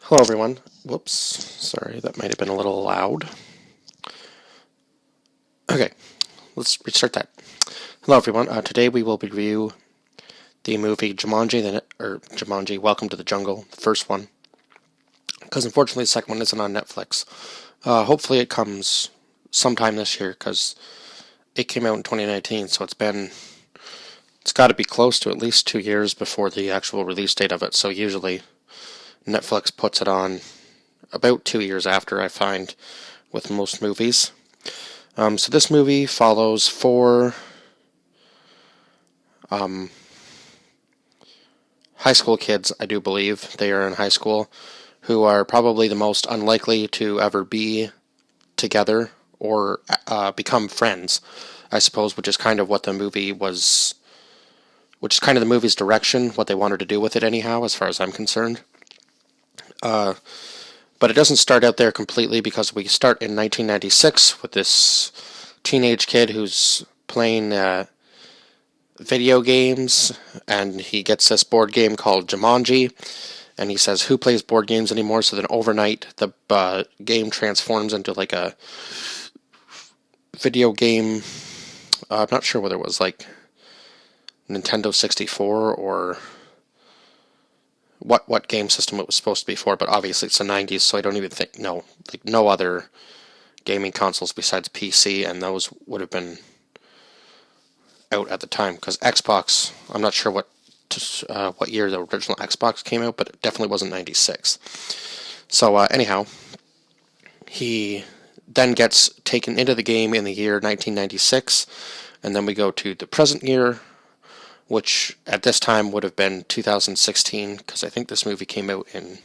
Hello everyone. Whoops, sorry, that might have been a little loud. Okay, let's restart that. Hello everyone. Today we will review the movie Jumanji, Welcome to the Jungle, the first one. Because unfortunately the second one isn't on Netflix. Hopefully it comes sometime this year, because it came out in 2019, so it's got to be close to at least 2 years before the actual release date of it. So usually Netflix puts it on about 2 years after, I find, with most movies. So this movie follows four high school kids, I do believe. They are in high school, who are probably the most unlikely to ever be together or become friends, I suppose, which is kind of what the movie was, which is kind of the movie's direction, what they wanted to do with it anyhow, as far as I'm concerned. But it doesn't start out there completely, because we start in 1996 with this teenage kid who's playing video games, and he gets this board game called Jumanji, and he says, "Who plays board games anymore?" So then overnight, the game transforms into like a video game. I'm not sure whether it was like Nintendo 64 or what game system it was supposed to be for, but obviously it's the 90s, so I don't even think, no other gaming consoles besides PC, and those would have been out at the time, because Xbox, I'm not sure what year the original Xbox came out, but it definitely wasn't 96. So anyhow, he then gets taken into the game in the year 1996, and then we go to the present year, which at this time would have been 2016, because I think this movie came out in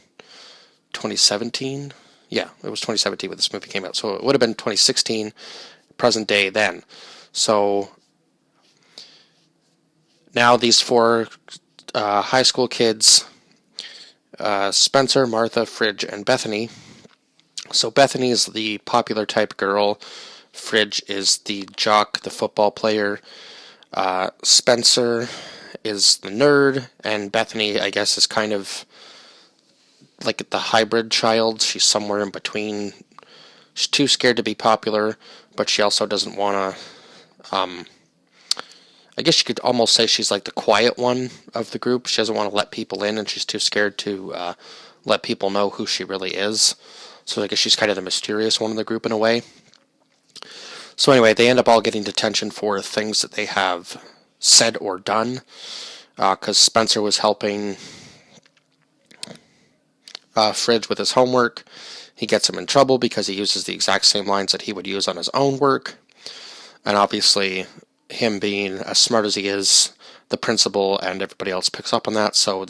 2017. Yeah, it was 2017 when this movie came out, so it would have been 2016, present day then. So now these four high school kids, Spencer, Martha, Fridge, and Bethany. So Bethany is the popular type girl. Fridge is the jock, the football player. Spencer is the nerd, and Bethany, I guess, is kind of like the hybrid child. She's somewhere in between. She's too scared to be popular, but she also doesn't want to. I guess you could almost say she's like the quiet one of the group. She doesn't want to let people in, and she's too scared to let people know who she really is. So I guess she's kind of the mysterious one in the group in a way. So anyway, they end up all getting detention for things that they have said or done, because Spencer was helping Fridge with his homework. He gets him in trouble because he uses the exact same lines that he would use on his own work. And obviously, him being as smart as he is, the principal and everybody else picks up on that, so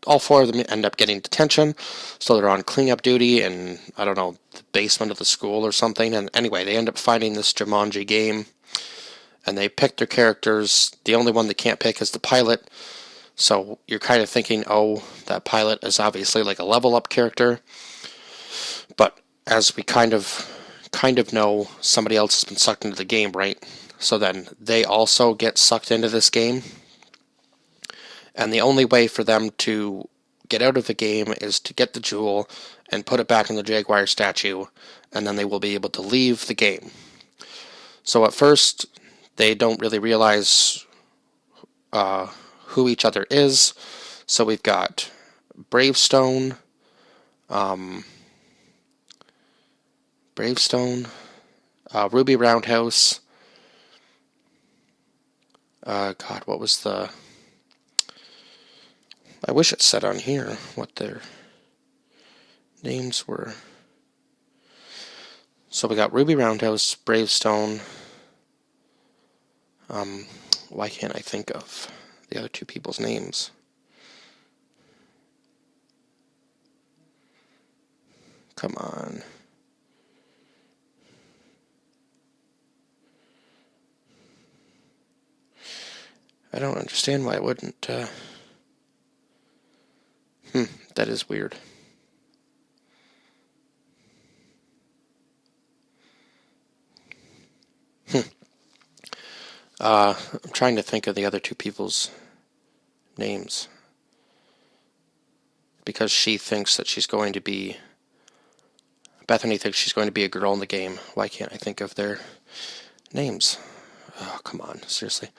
all four of them end up getting detention. So they're on cleanup duty in, I don't know, the basement of the school or something. And anyway, they end up finding this Jumanji game, and they pick their characters. The only one they can't pick is the pilot. So you're kind of thinking, oh, that pilot is obviously like a level up character. But as we kind of know, somebody else has been sucked into the game, right? So then they also get sucked into this game. And the only way for them to get out of the game is to get the jewel and put it back in the Jaguar statue, and then they will be able to leave the game. So at first, they don't really realize who each other is. So we've got Bravestone, Ruby Roundhouse. God, what was the... I wish it said on here what their names were. So we got Ruby Roundhouse, Bravestone. Why can't I think of the other two people's names? Come on. I don't understand why it wouldn't... that is weird. I'm trying to think of the other two people's names. because she thinks that she's going to be... Bethany thinks she's going to be a girl in the game. Why can't I think of their names? Oh, come on, seriously.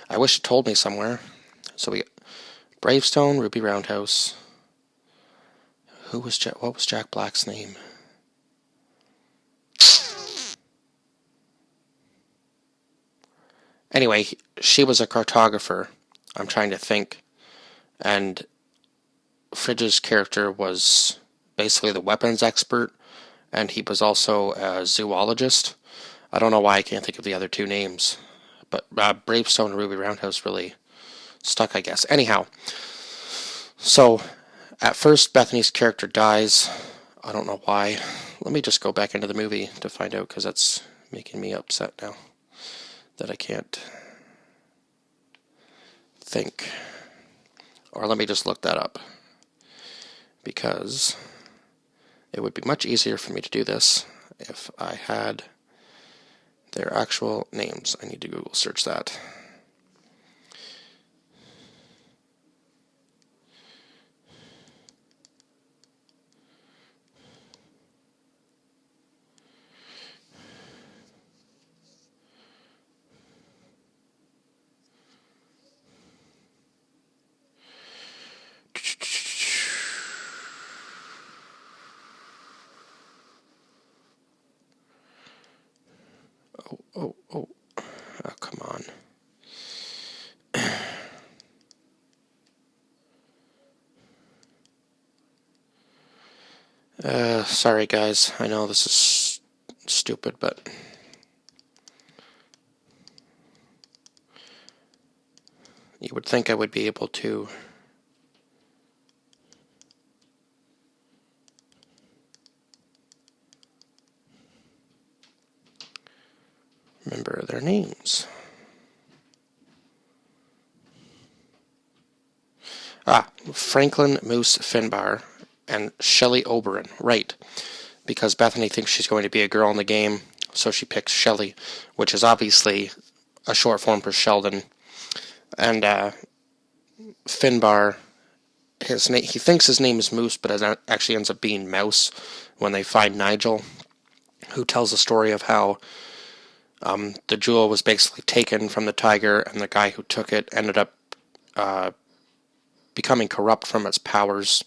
I wish it told me somewhere. So we got Bravestone, Ruby Roundhouse. What was Jack Black's name? Anyway, she was a cartographer. I'm trying to think. And Fridge's character was basically the weapons expert, and he was also a zoologist. I don't know why I can't think of the other two names, but Bravestone and Ruby Roundhouse really stuck, I guess. Anyhow, so at first Bethany's character dies. I don't know why. Let me just go back into the movie to find out, because that's making me upset now that I can't think. Or let me just look that up, because it would be much easier for me to do this if I had their actual names. I need to Google search that. Oh, come on. Sorry guys, I know this is stupid, but you would think I would be able to remember their names. Franklin Moose Finbar and Shelley Oberon. Right. Because Bethany thinks she's going to be a girl in the game, so she picks Shelley, which is obviously a short form for Sheldon. And Finbar, he thinks his name is Moose, but it actually ends up being Mouse when they find Nigel, who tells the story of how the jewel was basically taken from the tiger, and the guy who took it ended up becoming corrupt from its powers.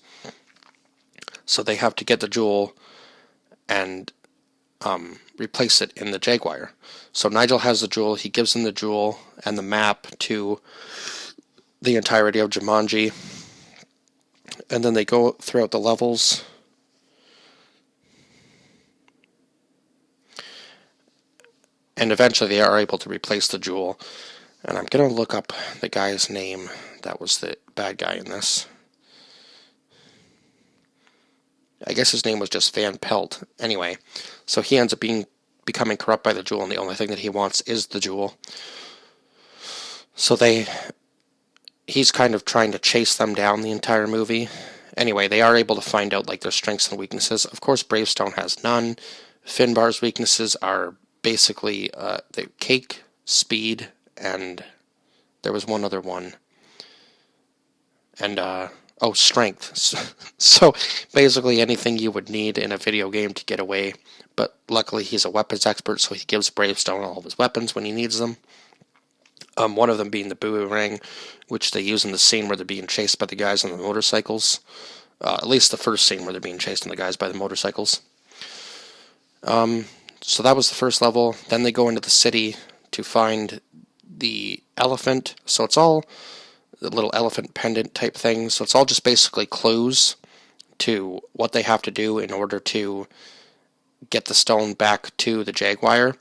So they have to get the jewel and replace it in the Jaguar. So Nigel has the jewel. He gives him the jewel and the map to the entirety of Jumanji. And then they go throughout the levels. And eventually they are able to replace the jewel. And I'm going to look up the guy's name that was the bad guy in this. I guess his name was just Van Pelt. Anyway, so he ends up becoming corrupt by the jewel, and the only thing that he wants is the jewel. So he's kind of trying to chase them down the entire movie. Anyway, they are able to find out like their strengths and weaknesses. Of course, Bravestone has none. Finbar's weaknesses are basically the cake, speed, and there was one other one. And strength. So basically anything you would need in a video game to get away. But luckily he's a weapons expert, so he gives Bravestone all of his weapons when he needs them. One of them being the boomerang, which they use in the scene where they're being chased by the guys on the motorcycles. At least the first scene where they're being chased on the guys by the motorcycles. So that was the first level. Then they go into the city to find the elephant. So it's all the little elephant pendant type thing. So it's all just basically clues to what they have to do in order to get the stone back to the Jaguar.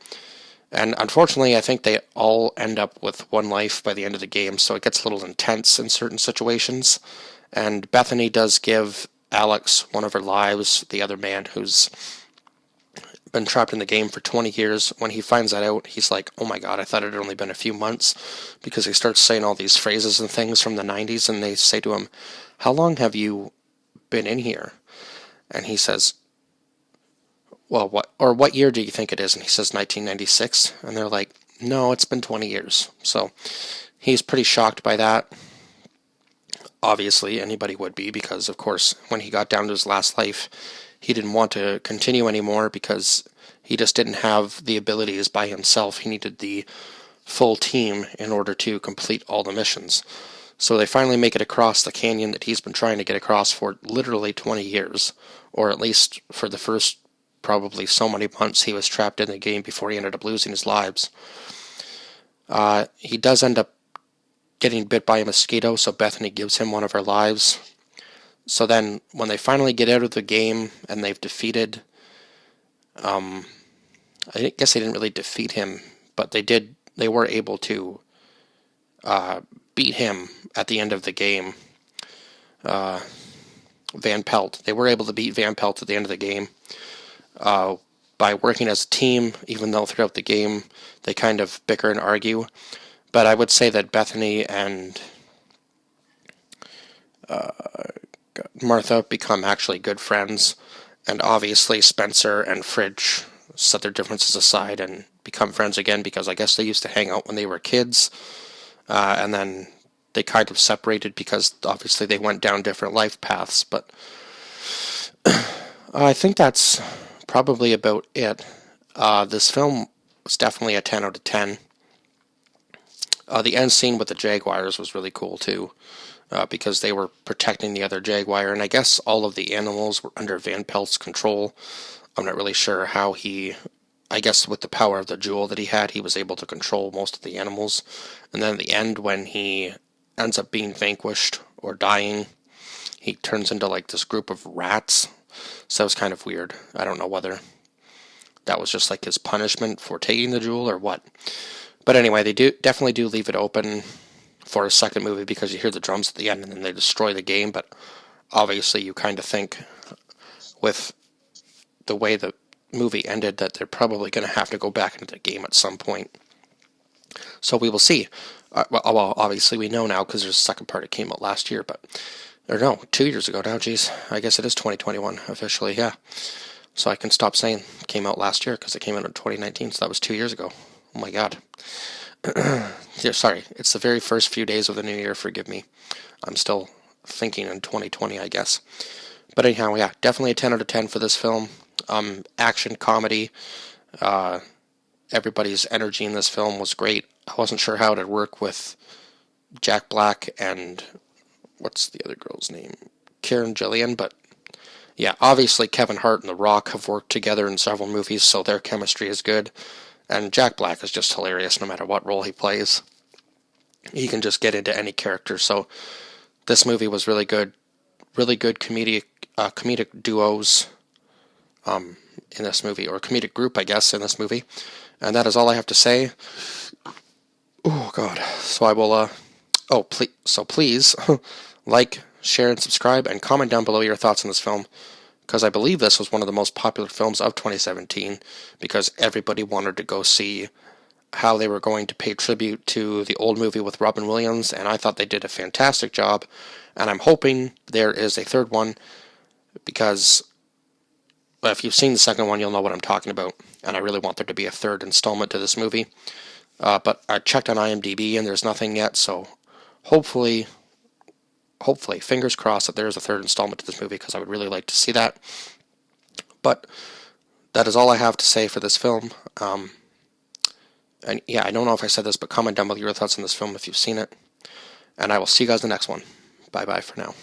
And unfortunately, I think they all end up with one life by the end of the game, so it gets a little intense in certain situations. And Bethany does give Alex one of her lives, the other man who's been trapped in the game for 20 years. When he finds that out, he's like, oh my god, I thought it had only been a few months, because he starts saying all these phrases and things from the 90s, and they say to him, how long have you been in here? And he says, well, what year do you think it is? And he says 1996, and they're like, no, it's been 20 years. So he's pretty shocked by that. Obviously, anybody would be, because, of course, when he got down to his last life, he didn't want to continue anymore because he just didn't have the abilities by himself. He needed the full team in order to complete all the missions. So they finally make it across the canyon that he's been trying to get across for literally 20 years, or at least for the first probably so many months he was trapped in the game before he ended up losing his lives. He does end up getting bit by a mosquito, so Bethany gives him one of her lives. So then, when they finally get out of the game and they've defeated, I guess they didn't really defeat him, but they were able to beat him at the end of the game. Van Pelt. They were able to beat Van Pelt at the end of the game by working as a team, even though throughout the game they kind of bicker and argue. But I would say that Bethany and Martha become actually good friends, and obviously Spencer and Fridge set their differences aside and become friends again, because I guess they used to hang out when they were kids, and then they kind of separated because obviously they went down different life paths. But I think that's probably about it. This film was definitely a 10 out of 10. The end scene with the Jaguars was really cool too, because they were protecting the other Jaguar, and I guess all of the animals were under Van Pelt's control. I'm not really sure how I guess with the power of the jewel that he had, he was able to control most of the animals. And then at the end, when he ends up being vanquished or dying, he turns into like this group of rats. So it was kind of weird. I don't know whether that was just like his punishment for taking the jewel or what. But anyway, they definitely do leave it open for a second movie, because you hear the drums at the end and then they destroy the game. But obviously you kind of think, with the way the movie ended, that they're probably going to have to go back into the game at some point. So we will see. Well, obviously we know now, because there's a second part that came out last year, or no, 2 years ago now. Geez, I guess it is 2021 officially, yeah. So I can stop saying it came out last year, because it came out in 2019, so that was 2 years ago. Oh my god. Yeah, sorry, it's the very first few days of the new year, forgive me. I'm still thinking in 2020, I guess. But anyhow, yeah, definitely a 10 out of 10 for this film. Action, comedy, everybody's energy in this film was great. I wasn't sure how it would work with Jack Black and, what's the other girl's name? Karen Gillian, but yeah, obviously Kevin Hart and The Rock have worked together in several movies, so their chemistry is good. And Jack Black is just hilarious no matter what role he plays. He can just get into any character, so this movie was really good. Really good comedic duos in this movie, or comedic group, I guess, in this movie. And that is all I have to say. Oh, God. So I will, please, like, share, and subscribe, and comment down below your thoughts on this film, because I believe this was one of the most popular films of 2017, because everybody wanted to go see how they were going to pay tribute to the old movie with Robin Williams, and I thought they did a fantastic job, and I'm hoping there is a third one, because if you've seen the second one, you'll know what I'm talking about, and I really want there to be a third installment to this movie. But I checked on IMDb, and there's nothing yet, so hopefully, fingers crossed that there is a third installment to this movie, because I would really like to see that. But that is all I have to say for this film. And yeah, I don't know if I said this, but comment down below your thoughts on this film if you've seen it. And I will see you guys in the next one. Bye-bye for now.